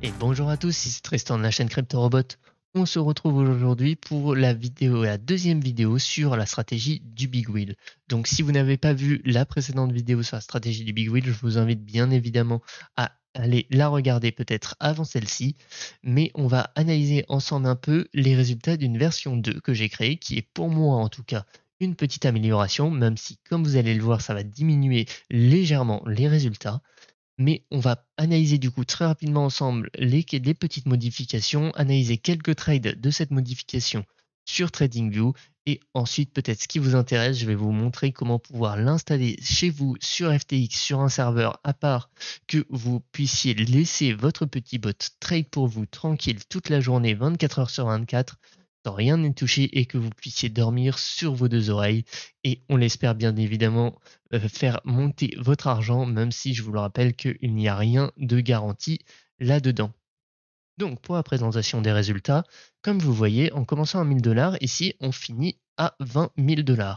Et bonjour à tous, ici Tristan de la chaîne CryptoRobot. On se retrouve aujourd'hui pour la deuxième vidéo sur la stratégie du Big Wheel. Donc si vous n'avez pas vu la précédente vidéo sur la stratégie du Big Wheel, je vous invite bien évidemment à aller la regarder peut-être avant celle-ci. Mais on va analyser ensemble un peu les résultats d'une version 2 que j'ai créée, qui est pour moi en tout cas une petite amélioration, même si comme vous allez le voir, ça va diminuer légèrement les résultats. Mais on va analyser du coup très rapidement ensemble les petites modifications, analyser quelques trades de cette modification sur TradingView et ensuite peut-être ce qui vous intéresse, je vais vous montrer comment pouvoir l'installer chez vous sur FTX sur un serveur à part, que vous puissiez laisser votre petit bot trade pour vous tranquille toute la journée 24 heures sur 24 sans rien n'est touché et que vous puissiez dormir sur vos deux oreilles et on l'espère bien évidemment faire monter votre argent, même si je vous le rappelle qu'il n'y a rien de garanti là-dedans. Donc pour la présentation des résultats, comme vous voyez, en commençant à 1000 $, ici on finit à 20 000 $.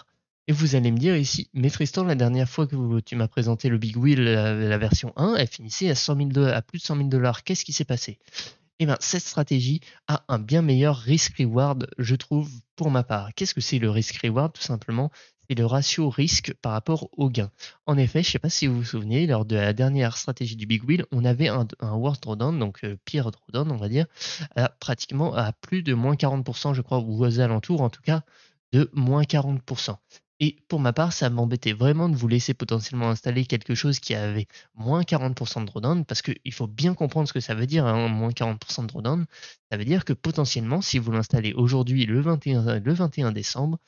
Et vous allez me dire ici, mais Tristan, la dernière fois que tu m'as présenté le Big Wheel, la version 1, elle finissait à 100 000 $, à plus de 100 000 $. Qu'est-ce qui s'est passé? Eh bien, cette stratégie a un bien meilleur risk-reward, je trouve, pour ma part. Qu'est-ce que c'est le risk-reward? Tout simplement, c'est le ratio risque par rapport au gain. En effet, je ne sais pas si vous vous souvenez, lors de la dernière stratégie du Big Wheel, on avait un worst drawdown, donc pire drawdown, on va dire, pratiquement à plus de moins 40%, je crois, ou aux alentours, en tout cas, de moins 40%. Et pour ma part, ça m'embêtait vraiment de vous laisser potentiellement installer quelque chose qui avait moins 40% de drawdown, parce qu'il faut bien comprendre ce que ça veut dire, hein, moins 40% de drawdown. Ça veut dire que potentiellement, si vous l'installez aujourd'hui, le 21 décembre,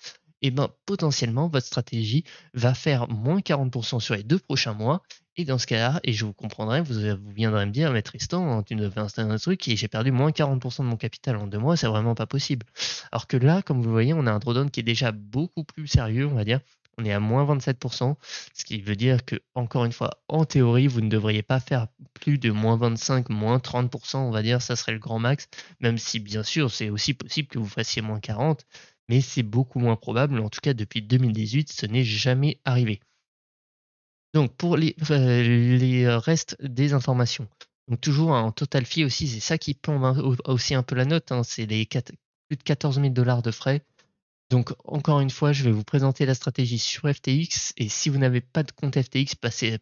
et ben potentiellement, votre stratégie va faire moins 40% sur les 2 prochains mois. Et dans ce cas-là, et je vous comprendrai, vous viendrez me dire, mais Tristan, tu nous as fait installer un truc et j'ai perdu moins 40% de mon capital en 2 mois, c'est vraiment pas possible. Alors que là, comme vous voyez, on a un drawdown qui est déjà beaucoup plus sérieux, on va dire. On est à moins 27%, ce qui veut dire que, encore une fois, en théorie, vous ne devriez pas faire plus de moins 25, moins 30%, on va dire, ça serait le grand max, même si bien sûr, c'est aussi possible que vous fassiez moins 40, mais c'est beaucoup moins probable. En tout cas, depuis 2018, ce n'est jamais arrivé. Donc, pour les restes des informations, donc toujours en total fee aussi, c'est ça qui plombe aussi un peu la note, hein, c'est les plus de 14 000 $ de frais. Donc, encore une fois, je vais vous présenter la stratégie sur FTX. Et si vous n'avez pas de compte FTX,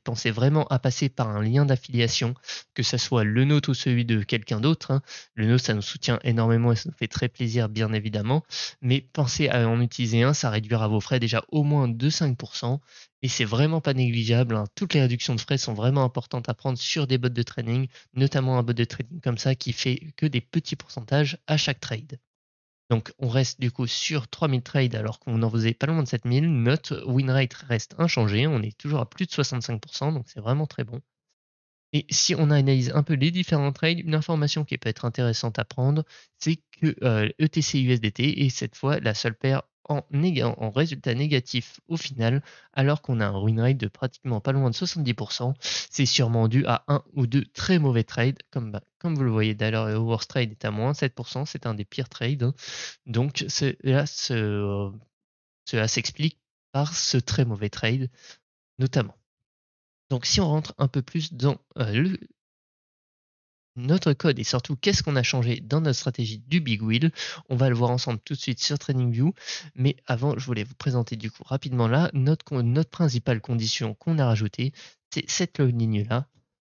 pensez vraiment à passer par un lien d'affiliation, que ce soit le nôtre ou celui de quelqu'un d'autre, hein. Le nôtre, ça nous soutient énormément et ça nous fait très plaisir, bien évidemment. Mais pensez à en utiliser un, ça réduira vos frais déjà au moins de 5%. Et c'est vraiment pas négligeable, hein. Toutes les réductions de frais sont vraiment importantes à prendre sur des bots de trading, notamment un bot de trading comme ça qui fait que des petits pourcentages à chaque trade. Donc on reste du coup sur 3000 trades alors qu'on en faisait pas loin de 7000. Notre win rate reste inchangé, on est toujours à plus de 65%, donc c'est vraiment très bon. Et si on analyse un peu les différents trades, une information qui peut être intéressante à prendre, c'est que ETC USDT est cette fois la seule paire en résultat négatif au final, alors qu'on a un win rate de pratiquement pas loin de 70%. C'est sûrement dû à un ou deux très mauvais trades, comme vous le voyez d'ailleurs, le worst trade est à moins 7%, c'est un des pires trades, hein. Donc cela s'explique par ce très mauvais trade, notamment. Donc si on rentre un peu plus dans notre code et surtout qu'est-ce qu'on a changé dans notre stratégie du Big Wheel, on va le voir ensemble tout de suite sur TradingView. Mais avant, je voulais vous présenter du coup rapidement là notre principale condition qu'on a rajoutée, c'est cette ligne-là.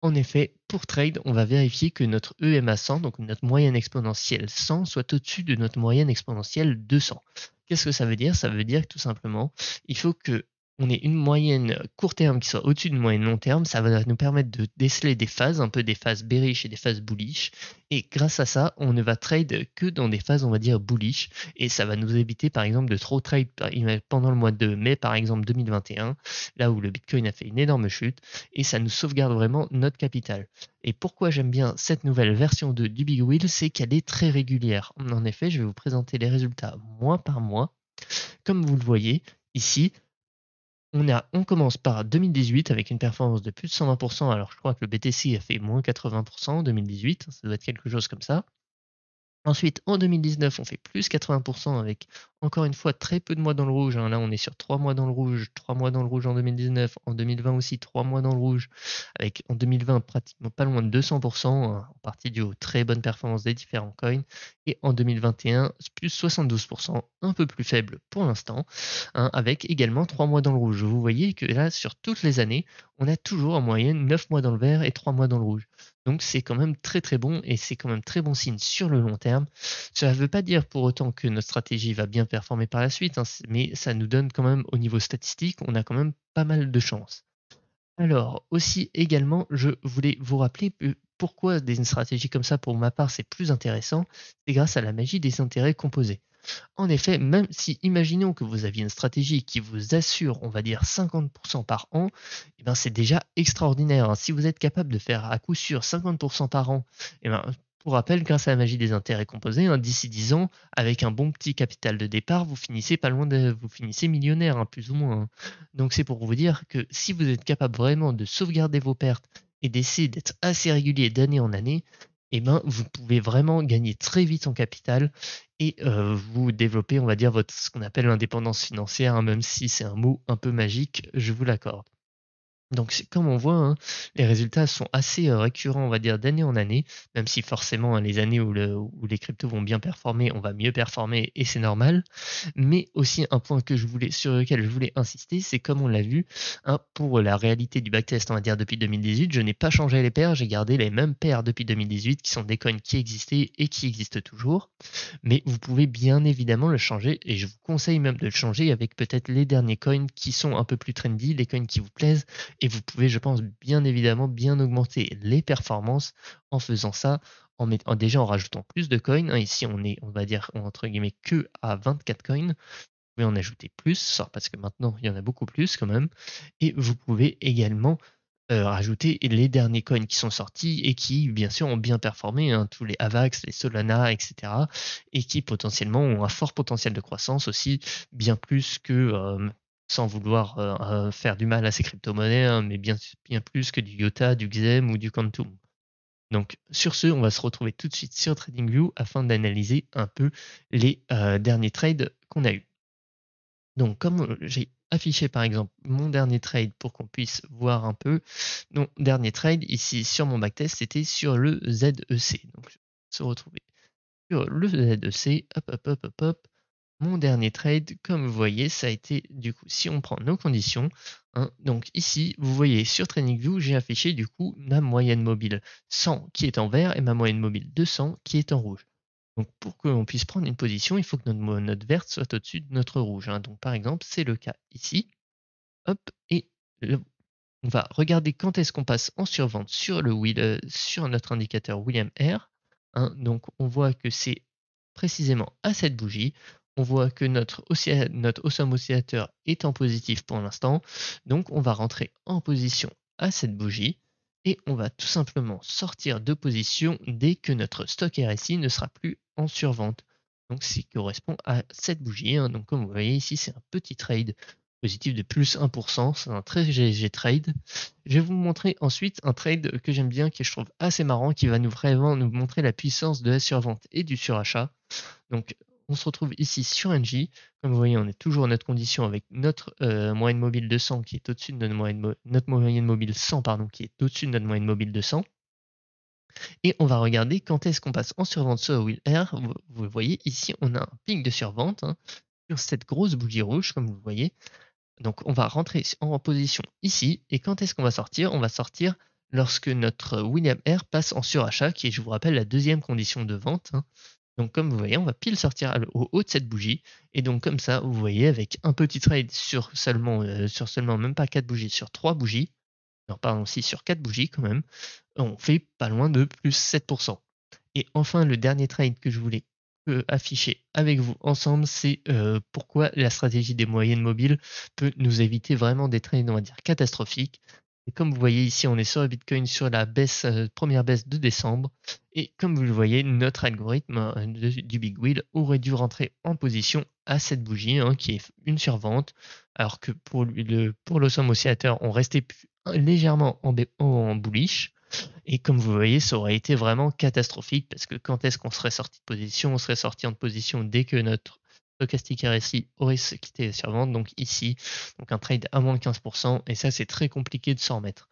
En effet, pour trade, on va vérifier que notre EMA 100, donc notre moyenne exponentielle 100, soit au-dessus de notre moyenne exponentielle 200. Qu'est-ce que ça veut dire? Ça veut dire que tout simplement, il faut que on ait une moyenne court terme qui soit au-dessus d'une moyenne long terme, ça va nous permettre de déceler des phases, un peu des phases bearish et des phases bullish. Et grâce à ça, on ne va trade que dans des phases, on va dire, bullish. Et ça va nous éviter, par exemple, de trop trade pendant le mois de mai, par exemple, 2021, là où le Bitcoin a fait une énorme chute. Et ça nous sauvegarde vraiment notre capital. Et pourquoi j'aime bien cette nouvelle version du Big Wheel, c'est qu'elle est très régulière. En effet, je vais vous présenter les résultats mois par mois. Comme vous le voyez ici, on commence par 2018 avec une performance de plus de 120%, alors je crois que le BTC a fait moins 80% en 2018, ça doit être quelque chose comme ça. Ensuite, en 2019, on fait plus 80% avec encore une fois très peu de mois dans le rouge, hein. Là, on est sur 3 mois dans le rouge, 3 mois dans le rouge en 2019, en 2020 aussi 3 mois dans le rouge, avec en 2020 pratiquement pas loin de 200%, hein, en partie dû aux très bonnes performances des différents coins, et en 2021 plus 72%, un peu plus faible pour l'instant, hein, avec également 3 mois dans le rouge. Vous voyez que là, sur toutes les années, on a toujours en moyenne 9 mois dans le vert et 3 mois dans le rouge. Donc c'est quand même très très bon et c'est quand même très bon signe sur le long terme. Cela ne veut pas dire pour autant que notre stratégie va bien performer par la suite, hein, mais ça nous donne quand même au niveau statistique, on a quand même pas mal de chance. Alors aussi également, je voulais vous rappeler pourquoi une stratégie comme ça pour ma part c'est plus intéressant, c'est grâce à la magie des intérêts composés. En effet, même si imaginons que vous aviez une stratégie qui vous assure, on va dire 50% par an, eh ben, c'est déjà extraordinaire, hein. Si vous êtes capable de faire à coup sûr 50% par an, eh ben, pour rappel, grâce à la magie des intérêts composés, hein, d'ici 10 ans, avec un bon petit capital de départ, vous finissez pas loin de, vous finissez millionnaire, hein, plus ou moins, hein. Donc c'est pour vous dire que si vous êtes capable vraiment de sauvegarder vos pertes et d'essayer d'être assez régulier d'année en année, eh ben, vous pouvez vraiment gagner très vite en capital et vous développez, on va dire, votre ce qu'on appelle l'indépendance financière, hein, même si c'est un mot un peu magique, je vous l'accorde. Donc c'est comme on voit, hein, les résultats sont assez, récurrents, on va dire, d'année en année, même si forcément, hein, les années où les cryptos vont bien performer, on va mieux performer et c'est normal. Mais aussi un point que je voulais sur lequel je voulais insister, c'est comme on l'a vu, hein, pour la réalité du backtest, on va dire depuis 2018, je n'ai pas changé les paires, j'ai gardé les mêmes paires depuis 2018 qui sont des coins qui existaient et qui existent toujours. Mais vous pouvez bien évidemment le changer et je vous conseille même de le changer avec peut-être les derniers coins qui sont un peu plus trendy, les coins qui vous plaisent et vous pouvez, je pense, bien évidemment bien augmenter les performances en faisant ça, déjà en rajoutant plus de coins, hein. Ici, on est, on va dire, entre guillemets, que à 24 coins. Vous pouvez en ajouter plus, parce que maintenant, il y en a beaucoup plus quand même. Et vous pouvez également rajouter les derniers coins qui sont sortis et qui, bien sûr, ont bien performé, hein, tous les AVAX, les Solana, etc. Et qui potentiellement ont un fort potentiel de croissance aussi, bien plus que, sans vouloir faire du mal à ces crypto-monnaies, hein, mais bien plus que du IOTA, du XEM ou du Quantum. Donc sur ce, on va se retrouver tout de suite sur TradingView afin d'analyser un peu les derniers trades qu'on a eu. Donc, comme j'ai affiché par exemple mon dernier trade pour qu'on puisse voir un peu, mon dernier trade ici sur mon backtest, c'était sur le ZEC. Donc, je vais se retrouver sur le ZEC, hop, hop, hop, hop, hop. Mon dernier trade, comme vous voyez, ça a été du coup, si on prend nos conditions, hein, donc ici, vous voyez sur TradingView, j'ai affiché du coup ma moyenne mobile 100 qui est en vert et ma moyenne mobile 200 qui est en rouge. Donc pour qu'on puisse prendre une position, il faut que notre verte soit au-dessus de notre rouge, hein. Donc par exemple, c'est le cas ici. Hop, et on va regarder quand est-ce qu'on passe en survente sur sur notre indicateur William R, hein. Donc on voit que c'est précisément à cette bougie. On voit que notre Awesome oscillateur est en positif pour l'instant. Donc on va rentrer en position à cette bougie et on va tout simplement sortir de position dès que notre stock RSI ne sera plus en survente. Donc ce qui correspond à cette bougie, hein. Donc comme vous voyez ici, c'est un petit trade positif de plus 1%, c'est un très GG trade. Je vais vous montrer ensuite un trade que j'aime bien, qui je trouve assez marrant, qui va vraiment nous montrer la puissance de la survente et du surachat. Donc on se retrouve ici sur NJ. Comme vous voyez, on est toujours en notre condition avec notre moyenne mobile 200 qui est au-dessus de notre moyenne mobile 100 pardon, qui est au-dessus de notre moyenne mobile 200. Et on va regarder quand est-ce qu'on passe en survente sur Will R. Vous voyez ici, on a un pic de survente, hein, sur cette grosse bougie rouge, comme vous voyez. Donc on va rentrer en position ici, et quand est-ce qu'on va sortir? On va sortir lorsque notre William R passe en surachat, qui est, je vous rappelle, la deuxième condition de vente, hein. Donc comme vous voyez, on va pile sortir au haut de cette bougie, et donc comme ça, vous voyez, avec un petit trade sur seulement même pas 4 bougies, sur 3 bougies, non pardon, si sur 4 bougies quand même, on fait pas loin de plus 7%. Et enfin, le dernier trade que je voulais afficher avec vous ensemble, c'est pourquoi la stratégie des moyennes mobiles peut nous éviter vraiment des trades, on va dire, catastrophiques. Et comme vous voyez ici, on est sur le Bitcoin sur la baisse, première baisse de décembre. Et comme vous le voyez, notre algorithme du Big Wheel aurait dû rentrer en position à cette bougie, hein, qui est une survente, alors que pour l'Awesome oscillateur, on restait légèrement en bullish. Et comme vous voyez, ça aurait été vraiment catastrophique parce que quand est-ce qu'on serait sorti de position? On serait sorti en position dès que notre Stochastic RSI aurait quitté sur vente, donc ici, donc un trade à moins de 15%, et ça c'est très compliqué de s'en remettre.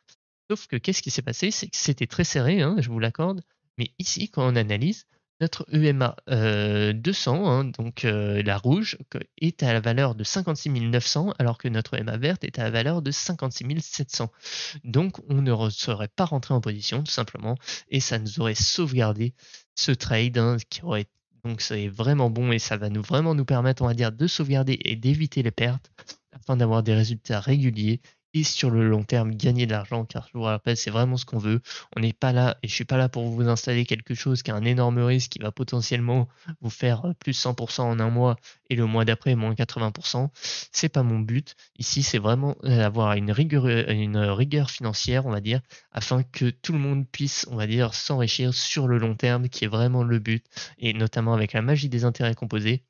Sauf que qu'est-ce qui s'est passé? C'est que c'était très serré, hein, je vous l'accorde, mais ici, quand on analyse, notre EMA 200, hein, donc la rouge, est à la valeur de 56 900, alors que notre EMA verte est à la valeur de 56 700. Donc on ne serait pas rentré en position, tout simplement, et ça nous aurait sauvegardé ce trade, hein, qui aurait donc c'est vraiment bon et ça va vraiment nous permettre, on va dire, de sauvegarder et d'éviter les pertes afin d'avoir des résultats réguliers et sur le long terme gagner de l'argent, car je vous rappelle, c'est vraiment ce qu'on veut. On n'est pas là, et je suis pas là pour vous installer quelque chose qui a un énorme risque qui va potentiellement vous faire plus 100% en un mois et le mois d'après moins 80%. C'est pas mon but. Ici, c'est vraiment avoir une rigueur financière, on va dire, afin que tout le monde puisse, on va dire, s'enrichir sur le long terme, qui est vraiment le but, et notamment avec la magie des intérêts composés.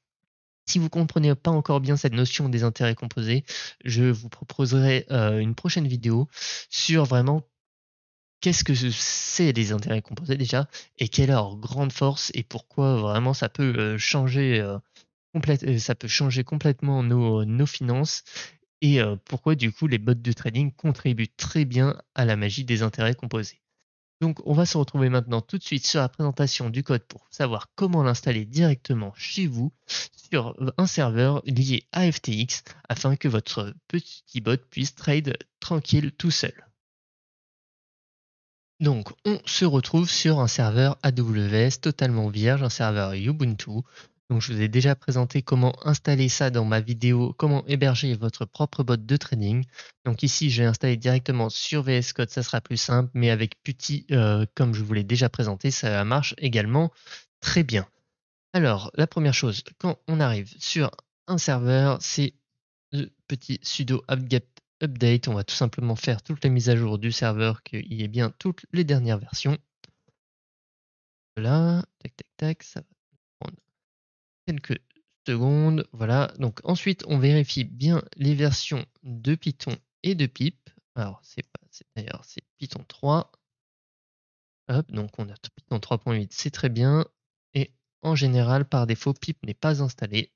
Si vous ne comprenez pas encore bien cette notion des intérêts composés, je vous proposerai une prochaine vidéo sur vraiment qu'est-ce que c'est les intérêts composés déjà, et quelle est leur grande force, et pourquoi vraiment ça peut changer, ça peut changer complètement nos finances, et pourquoi du coup les bots de trading contribuent très bien à la magie des intérêts composés. Donc, on va se retrouver maintenant tout de suite sur la présentation du code pour savoir comment l'installer directement chez vous sur un serveur lié à FTX afin que votre petit bot puisse trade tranquille tout seul. Donc, on se retrouve sur un serveur AWS totalement vierge, un serveur Ubuntu. Donc, je vous ai déjà présenté comment installer ça dans ma vidéo, comment héberger votre propre bot de trading. Donc ici, j'ai installé directement sur VS Code, ça sera plus simple, mais avec Putty, comme je vous l'ai déjà présenté, ça marche également très bien. Alors, la première chose, quand on arrive sur un serveur, c'est le petit sudo apt-get update. On va tout simplement faire toutes les mises à jour du serveur, qu'il y ait bien toutes les dernières versions. Voilà, tac, tac, tac, ça va prendre quelques secondes. Voilà, donc ensuite, on vérifie bien les versions de Python et de pip. Alors, d'ailleurs, c'est Python 3. Hop, donc on a Python 3.8, c'est très bien. Et en général, par défaut, pip n'est pas installé.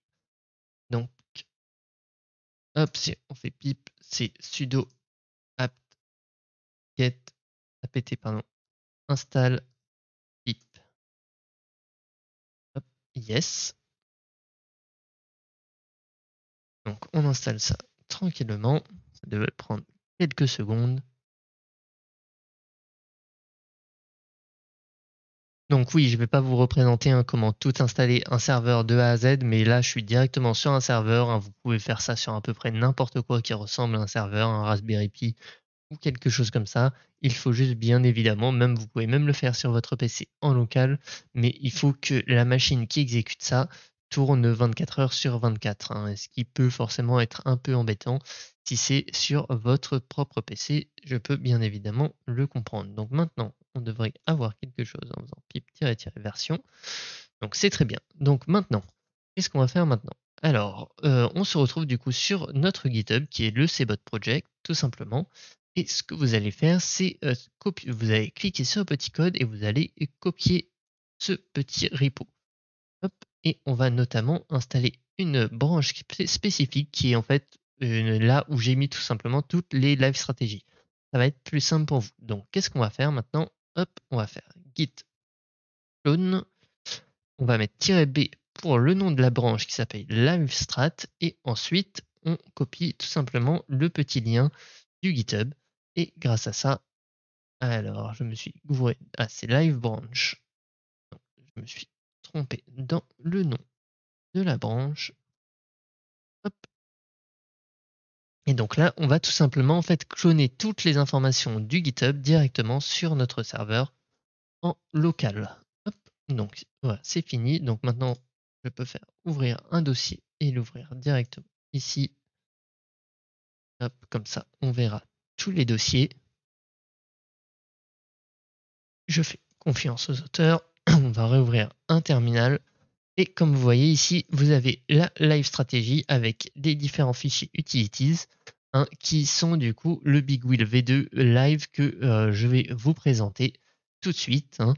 Donc, hop, si on fait pip, c'est sudo apt-get apt, pardon, install pip. Hop, yes. Donc on installe ça tranquillement. Ça devait prendre quelques secondes. Donc oui, je ne vais pas vous représenter comment tout installer un serveur de A à Z, mais là je suis directement sur un serveur, hein. Vous pouvez faire ça sur à peu près n'importe quoi qui ressemble à un serveur, un Raspberry Pi ou quelque chose comme ça. Il faut juste bien évidemment, vous pouvez même le faire sur votre PC en local, mais il faut que la machine qui exécute ça tourne 24 heures sur 24, hein, ce qui peut forcément être un peu embêtant si c'est sur votre propre PC. Je peux bien évidemment le comprendre. Donc maintenant, on devrait avoir quelque chose en faisant pip-version. Donc c'est très bien. Donc maintenant, qu'est-ce qu'on va faire maintenant? Alors, on se retrouve du coup sur notre GitHub qui est le cbot project, tout simplement. Et ce que vous allez faire, c'est vous allez cliquer sur le petit code et vous allez copier ce petit repo. Hop, et on va notamment installer une branche spécifique qui est en fait là où j'ai mis tout simplement toutes les live stratégies. Ça va être plus simple pour vous. Donc, qu'est-ce qu'on va faire maintenant? Hop, on va faire git clone. On va mettre "-b" pour le nom de la branche qui s'appelle livestrat, et ensuite on copie tout simplement le petit lien du GitHub, et grâce à ça, alors je me suis gouré, c'est live branch, je me suis trompé dans le nom de la branche. Hop. Et donc là, on va tout simplement en fait cloner toutes les informations du GitHub directement sur notre serveur en local. Hop. Donc voilà, c'est fini. Donc maintenant, je peux faire ouvrir un dossier et l'ouvrir directement ici. Hop, comme ça, on verra tous les dossiers. Je fais confiance aux auteurs. On va réouvrir un terminal. Et comme vous voyez ici, vous avez la live stratégie avec les différents fichiers utilities, hein, qui sont du coup le Big Wheel V2 live que je vais vous présenter tout de suite, hein.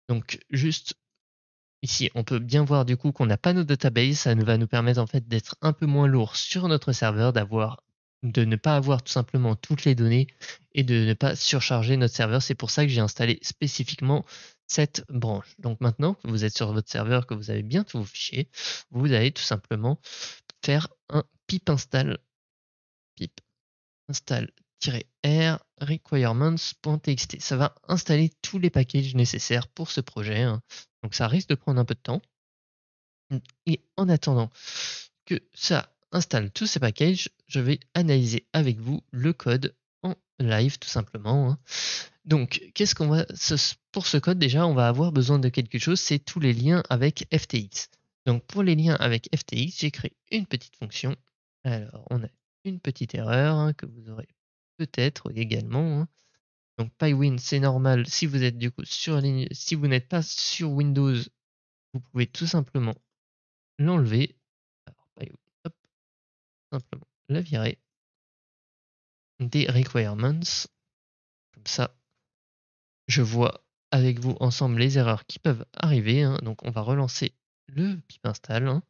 Donc juste Ici, on peut bien voir du coup qu'on n'a pas nos databases, ça va nous permettre en fait d'être un peu moins lourd sur notre serveur, de ne pas avoir tout simplement toutes les données et de ne pas surcharger notre serveur. C'est pour ça que j'ai installé spécifiquement cette branche. Donc maintenant que vous êtes sur votre serveur, que vous avez bien tous vos fichiers, vous allez tout simplement faire un pip install-r requirements.txt. Ça va installer tous les packages nécessaires pour ce projet, hein. Donc ça risque de prendre un peu de temps. Et en attendant que ça installe tous ces packages, je vais analyser avec vous le code en live tout simplement, hein. Donc, qu'est-ce qu'on va pour ce code déjà, on va avoir besoin de quelque chose, c'est tous les liens avec FTX. Donc, pour les liens avec FTX, j'ai créé une petite fonction. Alors, on a une petite erreur, hein, que vous aurez peut-être également, hein. Donc, PyWin, c'est normal. Si vous êtes du coup si vous n'êtes pas sur Windows, vous pouvez tout simplement l'enlever. Alors, hop, simplement la virer des requirements. Comme ça, je vois avec vous ensemble les erreurs qui peuvent arriver, hein. Donc, on va relancer le pip install, hein.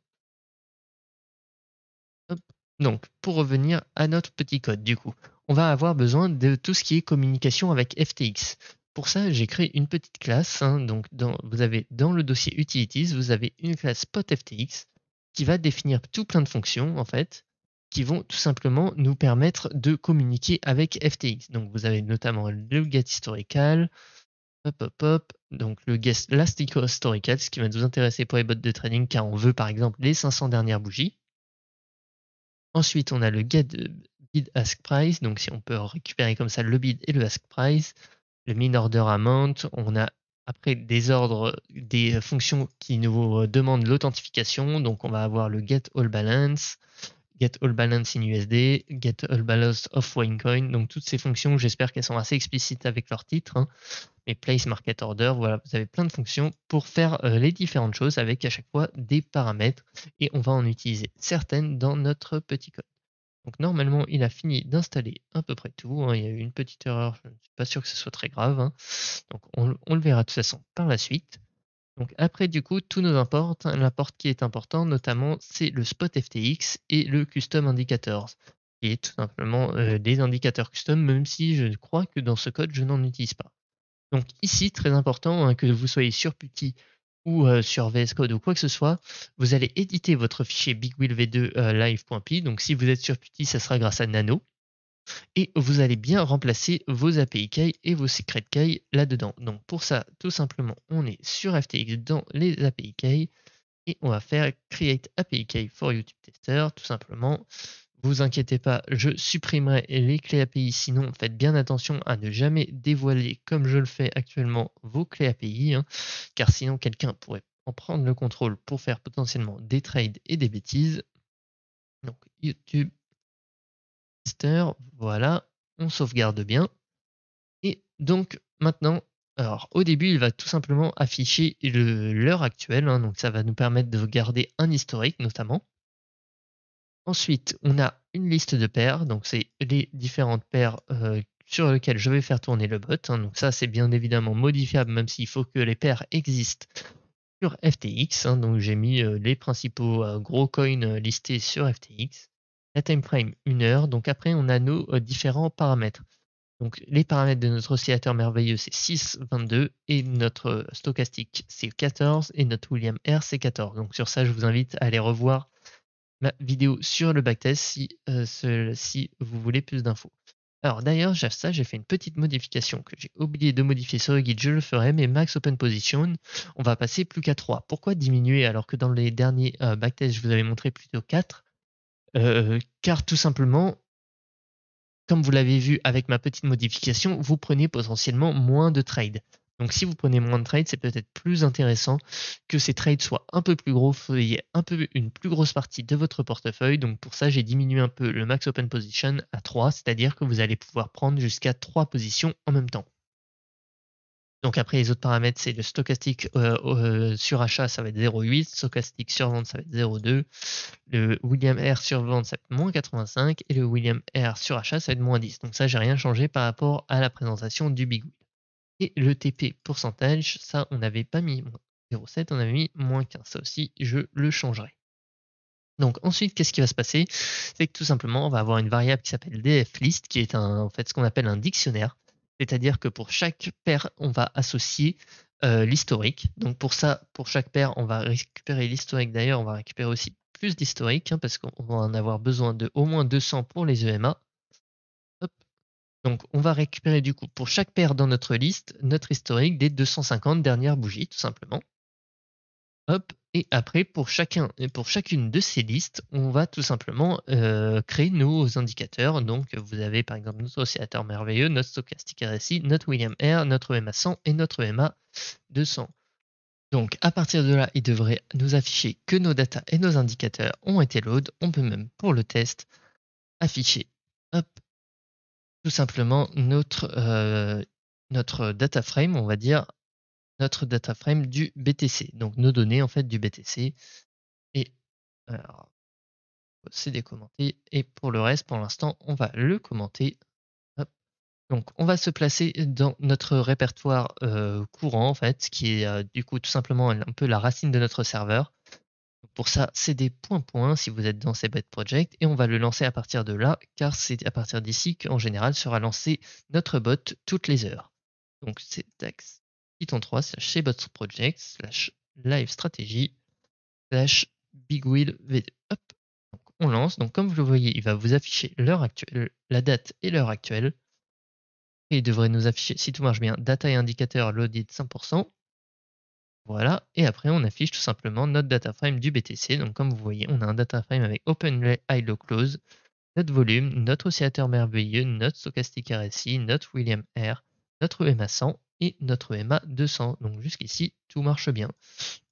Hop. Donc, pour revenir à notre petit code, du coup, on va avoir besoin de tout ce qui est communication avec FTX. Pour ça, j'ai créé une petite classe, hein. Donc, vous avez dans le dossier utilities, vous avez une classe spotFTX qui va définir tout plein de fonctions, en fait, qui vont tout simplement nous permettre de communiquer avec FTX. Donc, vous avez notamment le getHistorical, hop, hop, hop. Donc, le last historical, ce qui va nous intéresser pour les bots de trading, car on veut par exemple les 500 dernières bougies. Ensuite, on a le get bid ask price, donc si on peut récupérer comme ça le bid et le ask price, le min order amount, on a après des ordres, des fonctions qui nous demandent l'authentification, donc on va avoir le get all balance in USD, get all balance of Winecoin, donc toutes ces fonctions, j'espère qu'elles sont assez explicites avec leur titre, hein. Mais place market order, voilà, vous avez plein de fonctions pour faire les différentes choses avec à chaque fois des paramètres et on va en utiliser certaines dans notre petit code. Donc normalement, il a fini d'installer à peu près tout, hein. Il y a eu une petite erreur, je ne suis pas sûr que ce soit très grave, hein. Donc on le verra de toute façon par la suite. Donc après, du coup, tous nos imports, hein, l'import qui est important, notamment, c'est le spot FTX et le custom indicators, qui est tout simplement des indicateurs custom, même si je crois que dans ce code, je n'en utilise pas. Donc ici, très important, hein, que vous soyez sur Putty ou sur VS Code ou quoi que ce soit, vous allez éditer votre fichier bigwheelv2 live.py. Donc si vous êtes sur Putty, ça sera grâce à Nano. Et vous allez bien remplacer vos API key et vos secret key là-dedans. Donc pour ça, tout simplement, on est sur FTX dans les API key et on va faire create API key for YouTube Tester, tout simplement. Vous inquiétez pas, je supprimerai les clés API, sinon faites bien attention à ne jamais dévoiler, comme je le fais actuellement, vos clés API, hein, car sinon quelqu'un pourrait en prendre le contrôle pour faire potentiellement des trades et des bêtises. Donc YouTube Tester, voilà, on sauvegarde bien. Et donc maintenant, alors au début, il va tout simplement afficher l'heure actuelle, hein, donc ça va nous permettre de garder un historique notamment. Ensuite, on a une liste de paires, donc c'est les différentes paires sur lesquelles je vais faire tourner le bot, hein. Donc ça, c'est bien évidemment modifiable, même s'il faut que les paires existent sur FTX, hein. Donc j'ai mis les principaux gros coins listés sur FTX. La time frame, 1 heure. Donc après, on a nos différents paramètres. Donc les paramètres de notre oscillateur merveilleux, c'est 6, 22, et notre stochastique, c'est 14, et notre William R, c'est 14. Donc sur ça, je vous invite à aller revoir ma vidéo sur le backtest si vous voulez plus d'infos. Alors d'ailleurs, j'ai fait une petite modification que j'ai oublié de modifier sur le guide, je le ferai, mais max open position, on va passer plus qu'à 3. Pourquoi diminuer alors que dans les derniers backtests, je vous avais montré plutôt 4? Car tout simplement, comme vous l'avez vu avec ma petite modification, vous prenez potentiellement moins de trades. Donc si vous prenez moins de trades, c'est peut-être plus intéressant que ces trades soient un peu plus gros, vous ayez une plus grosse partie de votre portefeuille. Donc pour ça, j'ai diminué un peu le max open position à 3, c'est-à-dire que vous allez pouvoir prendre jusqu'à 3 positions en même temps. Donc après, les autres paramètres, c'est le stochastique sur achat, ça va être 0,8, stochastique sur vente, ça va être 0,2, le William R sur vente, ça va être moins 85, et le William R sur achat, ça va être moins 10. Donc ça, j'ai rien changé par rapport à la présentation du Big Wheel. Et le TP pourcentage, ça, on n'avait pas mis 0,7, on avait mis -15. Ça aussi, je le changerai. Donc ensuite, qu'est-ce qui va se passer? C'est que tout simplement, on va avoir une variable qui s'appelle dfList, qui est en fait ce qu'on appelle un dictionnaire. C'est-à-dire que pour chaque paire, on va associer l'historique. Donc pour ça, pour chaque paire, on va récupérer l'historique. D'ailleurs, on va récupérer aussi plus d'historique, parce qu'on va en avoir besoin de au moins 200 pour les EMA. Hop. Donc on va récupérer du coup pour chaque paire dans notre liste, notre historique des 250 dernières bougies, tout simplement. Hop, et après pour chacune de ces listes, on va tout simplement créer nos indicateurs. Donc vous avez par exemple notre oscillateur merveilleux, notre stochastique RSI, notre William R, notre EMA 100 et notre EMA 200. Donc à partir de là, il devrait nous afficher que nos datas et nos indicateurs ont été load. On peut même pour le test afficher, hop, tout simplement notre data frame, on va dire notre data frame du BTC, donc nos données en fait du BTC. Et alors, c'est décommenté. Et pour le reste, pour l'instant, on va le commenter. Hop. Donc, on va se placer dans notre répertoire courant, en fait, qui est du coup tout simplement un peu la racine de notre serveur. Pour ça, c'est des points si vous êtes dans ces bot project, et on va le lancer à partir de là, car c'est à partir d'ici qu'en général sera lancé notre bot toutes les heures. Donc, c'est tax Python 3 /chez bot project /live stratégie /bigwheel v2. Hop. Donc, on lance. Donc, comme vous le voyez, il va vous afficher l'heure actuelle, la date et l'heure actuelle. Et il devrait nous afficher, si tout marche bien, data et indicateur loaded 100%. Voilà. Et après, on affiche tout simplement notre data frame du BTC. Donc, comme vous voyez, on a un data frame avec open, high, low, close, notre volume, notre oscillateur merveilleux, notre stochastique RSI, notre William R, notre EMA 100 et notre EMA 200. Donc, jusqu'ici, tout marche bien.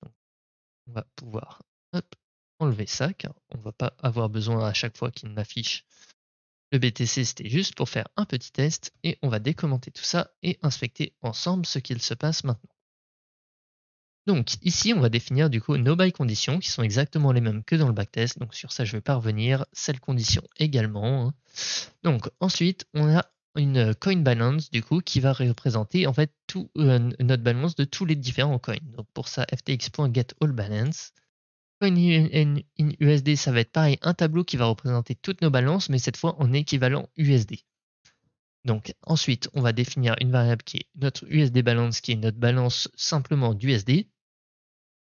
Donc, on va pouvoir enlever ça, car on ne va pas avoir besoin à chaque fois qu'il m'affiche le BTC. C'était juste pour faire un petit test, et on va décommenter tout ça et inspecter ensemble ce qu'il se passe maintenant. Donc ici, on va définir du coup nos buy conditions qui sont exactement les mêmes que dans le backtest. Donc sur ça, je vais pas revenir. Celles conditions également, hein. Donc ensuite, on a une coin balance du coup qui va représenter en fait tout notre balance de tous les différents coins. Donc pour ça, ftx.getAllBalance. Coin in USD, ça va être pareil, un tableau qui va représenter toutes nos balances, mais cette fois en équivalent USD. Donc ensuite, on va définir une variable qui est notre USD balance, qui est notre balance simplement d'USD.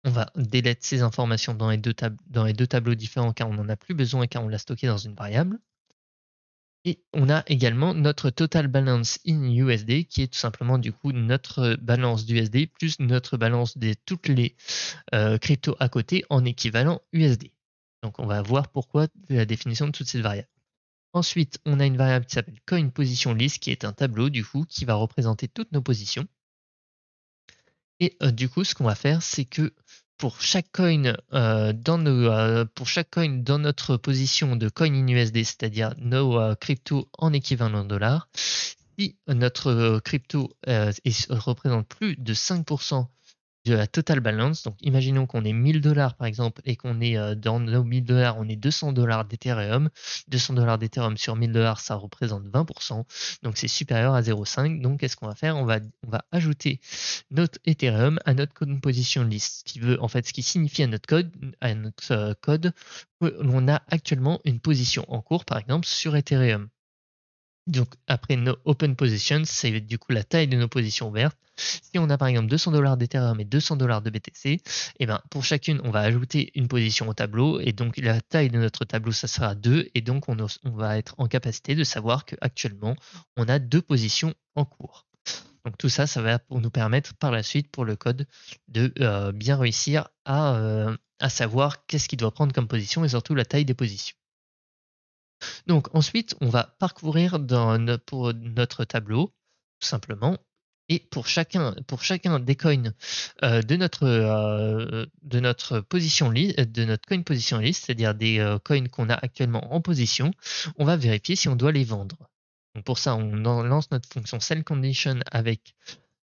On va delete ces informations dans les deux tableaux différents, car on n'en a plus besoin, car on l'a stocké dans une variable. Et on a également notre total balance in USD, qui est tout simplement du coup notre balance d'USD plus notre balance de toutes les cryptos à côté en équivalent USD. Donc on va voir pourquoi la définition de toutes ces variables. Ensuite, on a une variable qui s'appelle coin position list, qui est un tableau du coup qui va représenter toutes nos positions. Et du coup, ce qu'on va faire, c'est que pour chaque coin dans notre position de coin in USD, c'est-à-dire nos cryptos en équivalent dollars, si notre crypto représente plus de 5% de la total balance, donc imaginons qu'on est 1000 $ par exemple, et qu'on est dans nos 1000 $, on est 200 $ d'Ethereum. 200 $ d'Ethereum sur 1000 $, ça représente 20%, donc c'est supérieur à 0,5. Donc qu'est-ce qu'on va faire? On va ajouter notre Ethereum à notre composition list, ce qui signifie à notre code qu'on a actuellement une position en cours, par exemple sur Ethereum. Donc après nos open positions, c'est du coup la taille de nos positions ouvertes. Si on a par exemple 200 $ d'Ethereum et 200 $ de BTC, et ben pour chacune, on va ajouter une position au tableau, et donc la taille de notre tableau, ça sera 2, et donc on va être en capacité de savoir qu'actuellement, on a 2 positions en cours. Donc tout ça, ça va nous permettre par la suite pour le code de bien réussir à savoir qu'est-ce qu'il doit prendre comme position, et surtout la taille des positions. Donc ensuite, on va parcourir pour notre tableau, tout simplement, et pour chacun des coins de notre position list, de notre coin position list, c'est-à-dire des coins qu'on a actuellement en position, on va vérifier si on doit les vendre. Donc pour ça, on lance notre fonction sellCondition avec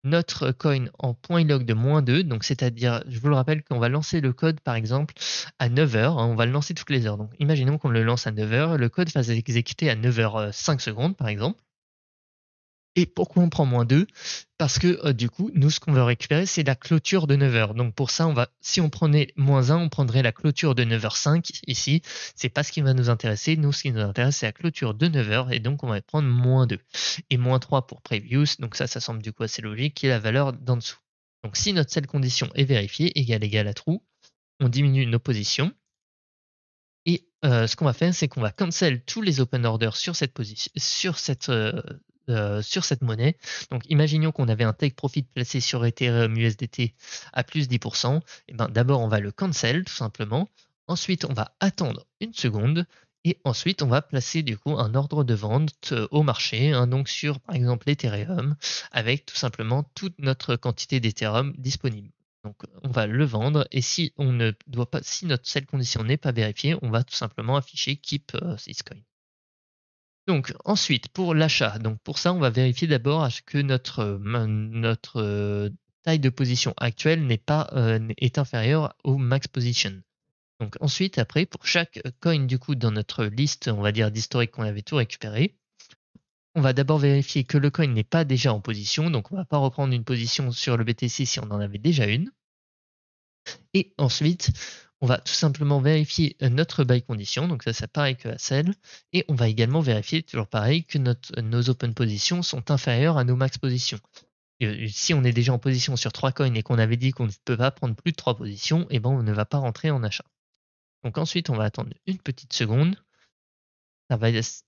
notre coin en point log de -2, donc c'est-à-dire, je vous le rappelle qu'on va lancer le code par exemple à 9h, on va le lancer toutes les heures. Donc imaginons qu'on le lance à 9h, le code va s'exécuter à 9h 5 secondes par exemple. Et pourquoi on prend -2? Parce que du coup, nous, ce qu'on veut récupérer, c'est la clôture de 9h. Donc pour ça, si on prenait -1, on prendrait la clôture de 9h05 ici. C'est pas ce qui va nous intéresser. Nous, ce qui nous intéresse, c'est la clôture de 9h. Et donc, on va prendre -2. Et -3 pour previous. Donc ça semble du coup assez logique, qui est la valeur d'en dessous. Donc si notre seule condition est vérifiée, égal à true, on diminue nos positions. Et ce qu'on va faire, c'est qu'on va cancel tous les open orders sur cette position, sur cette monnaie. Donc, imaginons qu'on avait un take profit placé sur Ethereum USDT à plus 10%. Et ben, d'abord, on va le cancel tout simplement. Ensuite, on va attendre une seconde. Et ensuite, on va placer du coup un ordre de vente au marché, hein, donc sur par exemple Ethereum, avec tout simplement toute notre quantité d'Ethereum disponible. Donc, on va le vendre et si on ne doit pas, si notre seule condition n'est pas vérifiée, on va tout simplement afficher keep this coin. Donc ensuite, pour l'achat, donc pour ça, on va vérifier d'abord que notre taille de position actuelle est inférieure au max position. Donc ensuite, après, pour chaque coin du coup dans notre liste, on va dire d'historique qu'on avait tout récupéré, on va d'abord vérifier que le coin n'est pas déjà en position. Donc on va pas reprendre une position sur le BTC si on en avait déjà une. Et ensuite, on va tout simplement vérifier notre buy condition, donc ça pareil que à celle, et on va également vérifier, toujours pareil, que nos open positions sont inférieures à nos max positions. Si on est déjà en position sur 3 coins et qu'on avait dit qu'on ne peut pas prendre plus de 3 positions, et ben on ne va pas rentrer en achat. Donc ensuite, on va attendre une petite seconde.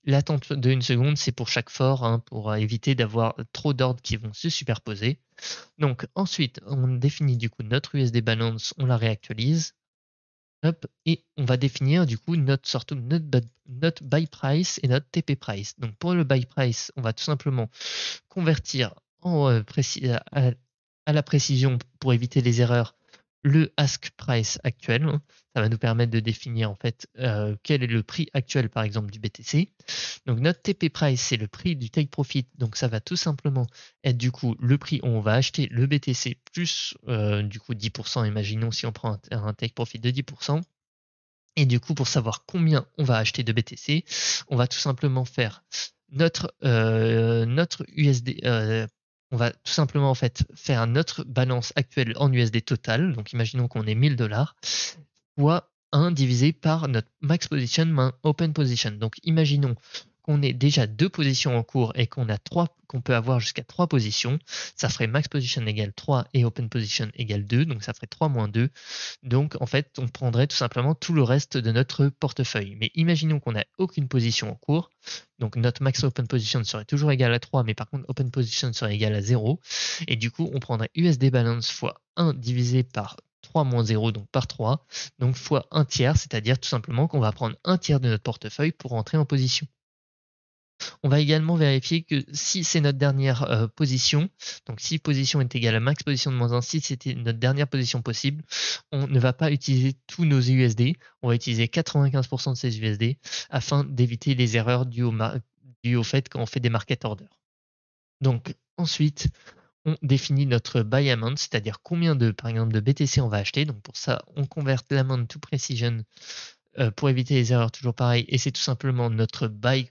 L'attente de une seconde, c'est pour chaque fort, hein, pour éviter d'avoir trop d'ordres qui vont se superposer. Donc ensuite, on définit du coup notre USD balance, on la réactualise. Hop, et on va définir du coup notre buy price et notre TP price. Donc pour le buy price, on va tout simplement convertir à la précision pour éviter les erreurs le ask price actuel. Ça va nous permettre de définir en fait quel est le prix actuel par exemple du BTC. Donc notre TP price, c'est le prix du take profit. Donc ça va tout simplement être du coup le prix où on va acheter le BTC plus du coup 10%, imaginons si on prend un take profit de 10%. Et du coup, pour savoir combien on va acheter de BTC, on va tout simplement faire notre USD. On va tout simplement en fait faire notre balance actuelle en USD total. Donc imaginons qu'on ait 1000 $, fois 1 divisé par notre max position moins open position. Donc imaginons qu'on ait déjà 2 positions en cours et qu'on peut avoir jusqu'à 3 positions, ça ferait max position égale 3 et open position égale 2, donc ça ferait 3 moins 2. Donc en fait, on prendrait tout simplement tout le reste de notre portefeuille. Mais imaginons qu'on n'a aucune position en cours, donc notre max open position serait toujours égal à 3, mais par contre open position serait égal à 0. Et du coup, on prendrait USD balance fois 1 divisé par 3 moins 0, donc par 3, donc fois 1 tiers, c'est-à-dire tout simplement qu'on va prendre 1 tiers de notre portefeuille pour entrer en position. On va également vérifier que si c'est notre dernière position, donc si position est égale à max position de -1, si c'était notre dernière position possible, on ne va pas utiliser tous nos USD, on va utiliser 95% de ces USD afin d'éviter les erreurs dues au fait qu'on fait des market orders. Donc ensuite, on définit notre buy amount, c'est-à-dire combien par exemple, de BTC on va acheter. Donc pour ça, on converte l'amount to precision pour éviter les erreurs, toujours pareil. Et c'est tout simplement notre buy,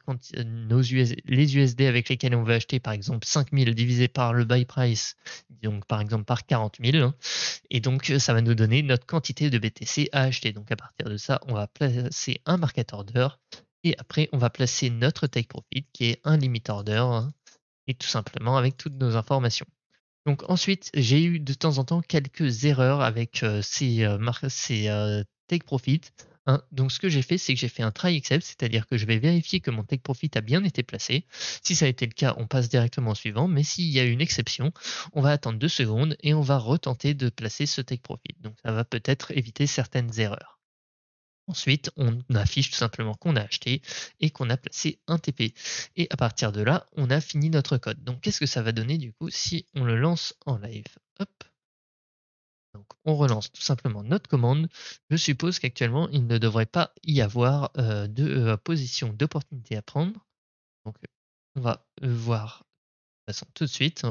les USD avec lesquels on veut acheter, par exemple 5000 divisé par le buy price, donc par exemple par 40 000. Hein. Et donc ça va nous donner notre quantité de BTC à acheter. Donc à partir de ça, on va placer un market order. Et après, on va placer notre take profit qui est un limit order. Hein, et tout simplement avec toutes nos informations. Donc ensuite, j'ai eu de temps en temps quelques erreurs avec ces take profit. Hein. Donc ce que j'ai fait, c'est que j'ai fait un try except, c'est-à-dire que je vais vérifier que mon take profit a bien été placé. Si ça a été le cas, on passe directement au suivant. Mais s'il y a une exception, on va attendre 2 secondes et on va retenter de placer ce take profit. Donc ça va peut-être éviter certaines erreurs. Ensuite, on affiche tout simplement qu'on a acheté et qu'on a placé un TP. Et à partir de là, on a fini notre code. Donc, qu'est-ce que ça va donner du coup si on le lance en live? Hop. Donc, on relance tout simplement notre commande. Je suppose qu'actuellement, il ne devrait pas y avoir de position d'opportunité à prendre. Donc, on va voir façon tout de suite.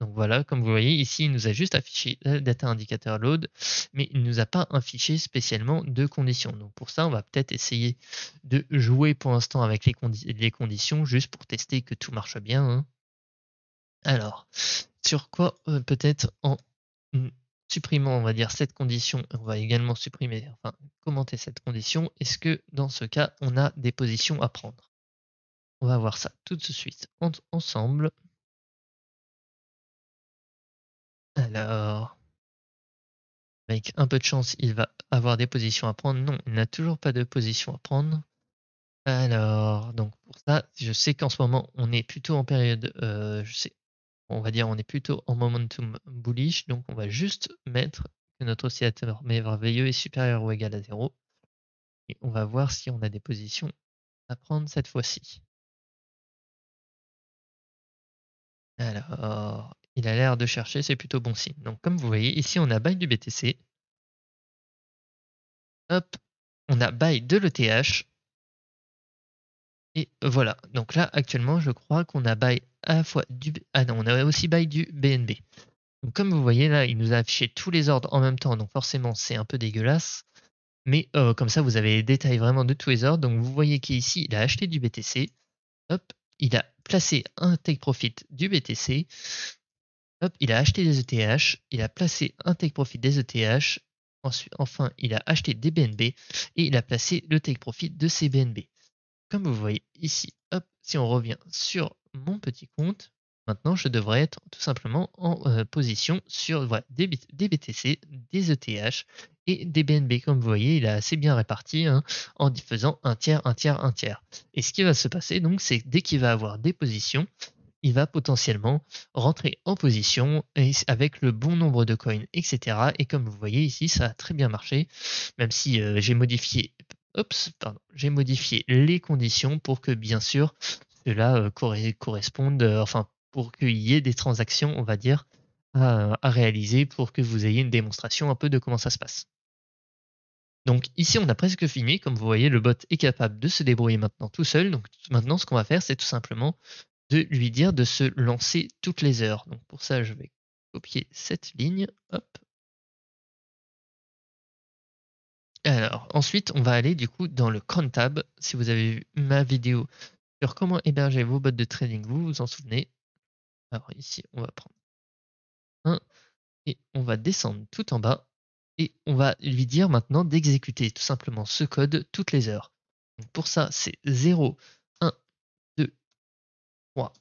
Donc voilà, comme vous voyez ici, il nous a juste affiché le data indicator load, mais il ne nous a pas affiché spécialement de conditions. Donc pour ça, on va peut-être essayer de jouer pour l'instant avec les conditions, juste pour tester que tout marche bien. Hein. Alors, sur quoi peut-être en supprimant, on va dire, cette condition, on va également supprimer, enfin, commenter cette condition, est-ce que dans ce cas, on a des positions à prendre? On va voir ça tout de suite ensemble. Alors, avec un peu de chance, il va avoir des positions à prendre. Non, il n'a toujours pas de position à prendre. Alors, donc pour ça, je sais qu'en ce moment, on est plutôt en période, on va dire, on est plutôt en momentum bullish, donc on va juste mettre que notre oscillateur merveilleux est supérieur ou égal à 0 et on va voir si on a des positions à prendre cette fois-ci. Alors, il a l'air de chercher, c'est plutôt bon signe. Donc comme vous voyez, ici on a buy du BTC, hop, on a buy de l'ETH, et voilà. Donc là, actuellement, je crois qu'on a buy à la fois du... Ah non, on a aussi buy du BNB. Donc comme vous voyez là, il nous a affiché tous les ordres en même temps, donc forcément c'est un peu dégueulasse. Mais comme ça, vous avez les détails vraiment de tous les ordres. Donc vous voyez qu'ici, il a acheté du BTC. Hop, il a placé un take profit du BTC. Hop, il a acheté des ETH. Il a placé un take profit des ETH. Ensuite, enfin, il a acheté des BNB et il a placé le take profit de ces BNB. Comme vous voyez ici, hop, si on revient sur mon petit compte, maintenant je devrais être tout simplement en position sur voilà, des BTC, des ETH et des BNB. Comme vous voyez, il est assez bien réparti hein, en faisant un tiers, un tiers, un tiers. Et ce qui va se passer, donc, c'est que dès qu'il va avoir des positions, il va potentiellement rentrer en position avec le bon nombre de coins, etc. Et comme vous voyez ici, ça a très bien marché, même si j'ai modifié, j'ai modifié les conditions pour que bien sûr cela corresponde, enfin pour qu'il y ait des transactions, on va dire, à réaliser pour que vous ayez une démonstration un peu de comment ça se passe. Donc ici, on a presque fini. Comme vous voyez, le bot est capable de se débrouiller maintenant tout seul. Donc maintenant, ce qu'on va faire, c'est tout simplement de lui dire de se lancer toutes les heures. Donc pour ça, je vais copier cette ligne. Hop. Alors ensuite, on va aller du coup dans le cron tab. Si vous avez vu ma vidéo sur comment héberger vos bots de trading, vous vous en souvenez. Alors ici, on va prendre un et on va descendre tout en bas et on va lui dire maintenant d'exécuter tout simplement ce code toutes les heures. Donc pour ça, c'est 0, 1, 2, 3,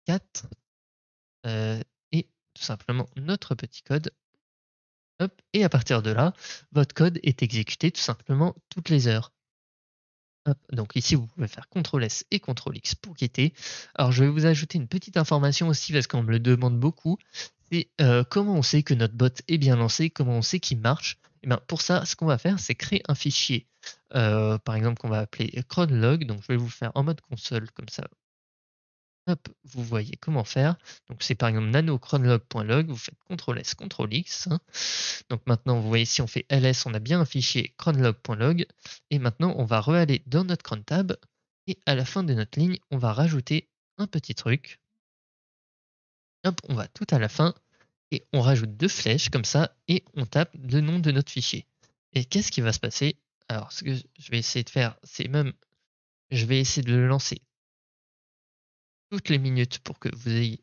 4 et tout simplement notre petit code. Hop, et à partir de là, votre code est exécuté tout simplement toutes les heures. Hop, donc ici, vous pouvez faire CTRL-S et CTRL-X pour quitter. Alors, je vais vous ajouter une petite information aussi parce qu'on me le demande beaucoup. C'est comment on sait que notre bot est bien lancé, comment on sait qu'il marche. Et bien, pour ça, ce qu'on va faire, c'est créer un fichier, par exemple, qu'on va appeler cronlog. Donc, je vais vous le faire en mode console, comme ça, hop, vous voyez comment faire. Donc c'est par exemple nano-cronlog.log, vous faites CTRL-S, CTRL-X. Donc maintenant, vous voyez, si on fait ls, on a bien un fichier cronlog.log. Et maintenant, on va re-aller dans notre cron tab. Et à la fin de notre ligne, on va rajouter un petit truc. Hop, on va tout à la fin. Et on rajoute deux flèches comme ça. Et on tape le nom de notre fichier. Et qu'est-ce qui va se passer? Alors, ce que je vais essayer de faire, c'est même... Je vais essayer de le lancer toutes les minutes pour que vous ayez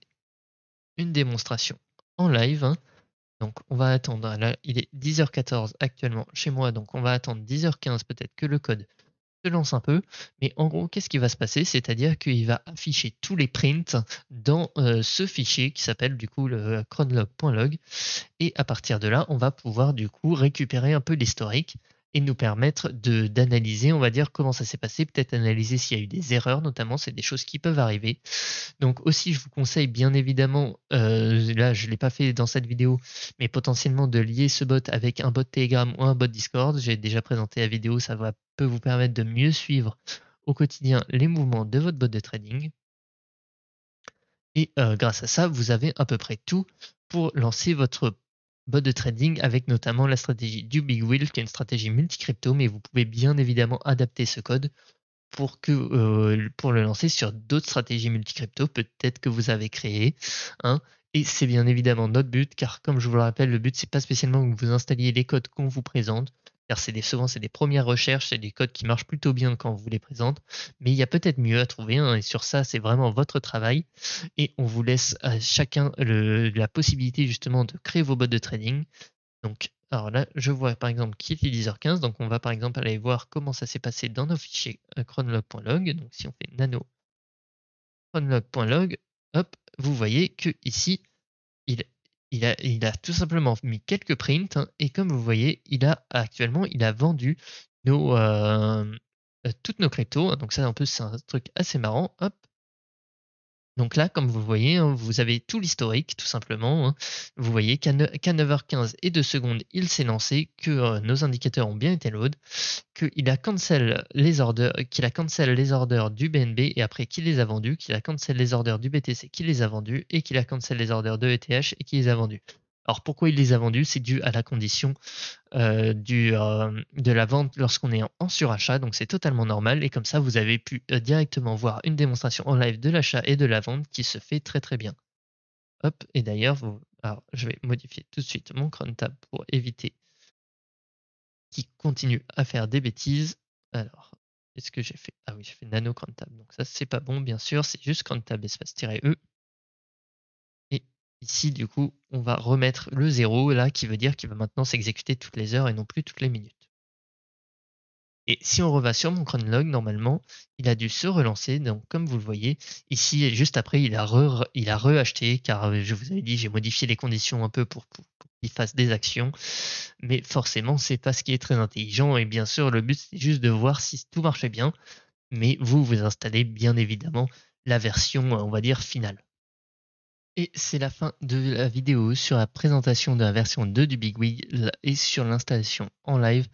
une démonstration en live. Hein. Donc on va attendre, là il est 10h14 actuellement chez moi, donc on va attendre 10h15 peut-être que le code se lance un peu. Mais en gros, qu'est-ce qui va se passer? C'est-à-dire qu'il va afficher tous les prints dans ce fichier qui s'appelle du coup le cronlog.log. Et à partir de là, on va pouvoir du coup récupérer un peu l'historique et nous permettre d'analyser, on va dire, comment ça s'est passé, peut-être analyser s'il y a eu des erreurs, notamment, c'est des choses qui peuvent arriver. Donc aussi, je vous conseille bien évidemment, là je ne l'ai pas fait dans cette vidéo, mais potentiellement de lier ce bot avec un bot Telegram ou un bot Discord. J'ai déjà présenté la vidéo, ça peut vous permettre de mieux suivre au quotidien les mouvements de votre bot de trading. Et grâce à ça, vous avez à peu près tout pour lancer votre bot de trading avec notamment la stratégie du Big Wheel, qui est une stratégie multi-crypto, mais vous pouvez bien évidemment adapter ce code pour le lancer sur d'autres stratégies multi-crypto, peut-être que vous avez créé. Hein, et c'est bien évidemment notre but, car comme je vous le rappelle, le but c'est pas spécialement que vous installiez les codes qu'on vous présente, car souvent c'est des premières recherches, c'est des codes qui marchent plutôt bien quand on vous les présente, mais il y a peut-être mieux à trouver, hein, et sur ça, c'est vraiment votre travail. Et on vous laisse à chacun la possibilité justement de créer vos bots de trading. Donc, alors là, je vois par exemple qu'il est 10h15, donc on va par exemple aller voir comment ça s'est passé dans nos fichiers chronolog.log. Donc si on fait nano chronolog.log, hop, vous voyez que ici, il, il a tout simplement mis quelques prints, hein, et comme vous voyez, actuellement, il a vendu toutes nos cryptos. Donc ça, en plus, c'est un truc assez marrant. Hop. Donc là, comme vous voyez, hein, vous avez tout l'historique, tout simplement, hein. Vous voyez qu'à 9h15 et 2 secondes, il s'est lancé, que nos indicateurs ont bien été load, qu'il a cancel les orders, du BNB et après qu'il les a vendus, qu'il a cancel les orders du BTC, qu'il les a vendus, et qu'il a cancel les orders de ETH et qu'il les a vendus. Alors pourquoi il les a vendus? C'est dû à la condition de la vente lorsqu'on est en surachat, donc c'est totalement normal, et comme ça vous avez pu directement voir une démonstration en live de l'achat et de la vente qui se fait très très bien. Hop, et d'ailleurs, alors je vais modifier tout de suite mon cron tab pour éviter qu'il continue à faire des bêtises. Alors, qu'est-ce que j'ai fait? Ah oui, j'ai fait nano cron tab, donc ça c'est pas bon bien sûr, c'est juste cron tab espace-e. Et ici du coup on va remettre le 0 là, qui veut dire qu'il va maintenant s'exécuter toutes les heures et non plus toutes les minutes. Et si on revient sur mon chronologue, normalement, il a dû se relancer. Donc, comme vous le voyez, ici, juste après, il a re-acheté, car je vous avais dit, j'ai modifié les conditions un peu pour qu'il fasse des actions. Mais forcément, c'est pas ce qui est très intelligent. Et bien sûr, le but, c'est juste de voir si tout marchait bien. Mais vous installez bien évidemment la version, on va dire, finale. Et c'est la fin de la vidéo sur la présentation de la version 2 du BigWig et sur l'installation en live.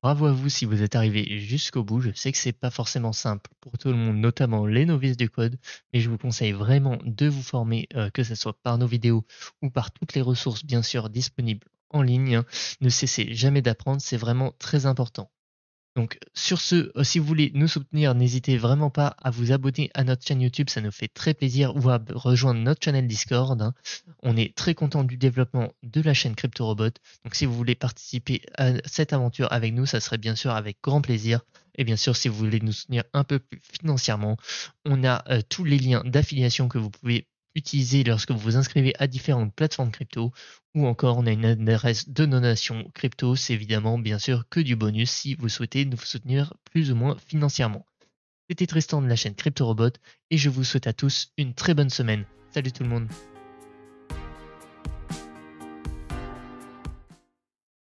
Bravo à vous si vous êtes arrivé jusqu'au bout. Je sais que c'est pas forcément simple pour tout le monde, notamment les novices du code, mais je vous conseille vraiment de vous former, que ce soit par nos vidéos ou par toutes les ressources bien sûr disponibles en ligne, hein. Ne cessez jamais d'apprendre, c'est vraiment très important. Donc sur ce, si vous voulez nous soutenir, n'hésitez vraiment pas à vous abonner à notre chaîne YouTube, ça nous fait très plaisir, ou à rejoindre notre channel Discord, hein. On est très content du développement de la chaîne CryptoRobot. Donc si vous voulez participer à cette aventure avec nous, ça serait bien sûr avec grand plaisir. Et bien sûr, si vous voulez nous soutenir un peu plus financièrement, on a tous les liens d'affiliation que vous pouvez utiliser lorsque vous vous inscrivez à différentes plateformes crypto, ou encore on a une adresse de donation crypto. C'est évidemment bien sûr que du bonus si vous souhaitez nous soutenir plus ou moins financièrement. C'était Tristan de la chaîne CryptoRobot et je vous souhaite à tous une très bonne semaine. Salut tout le monde.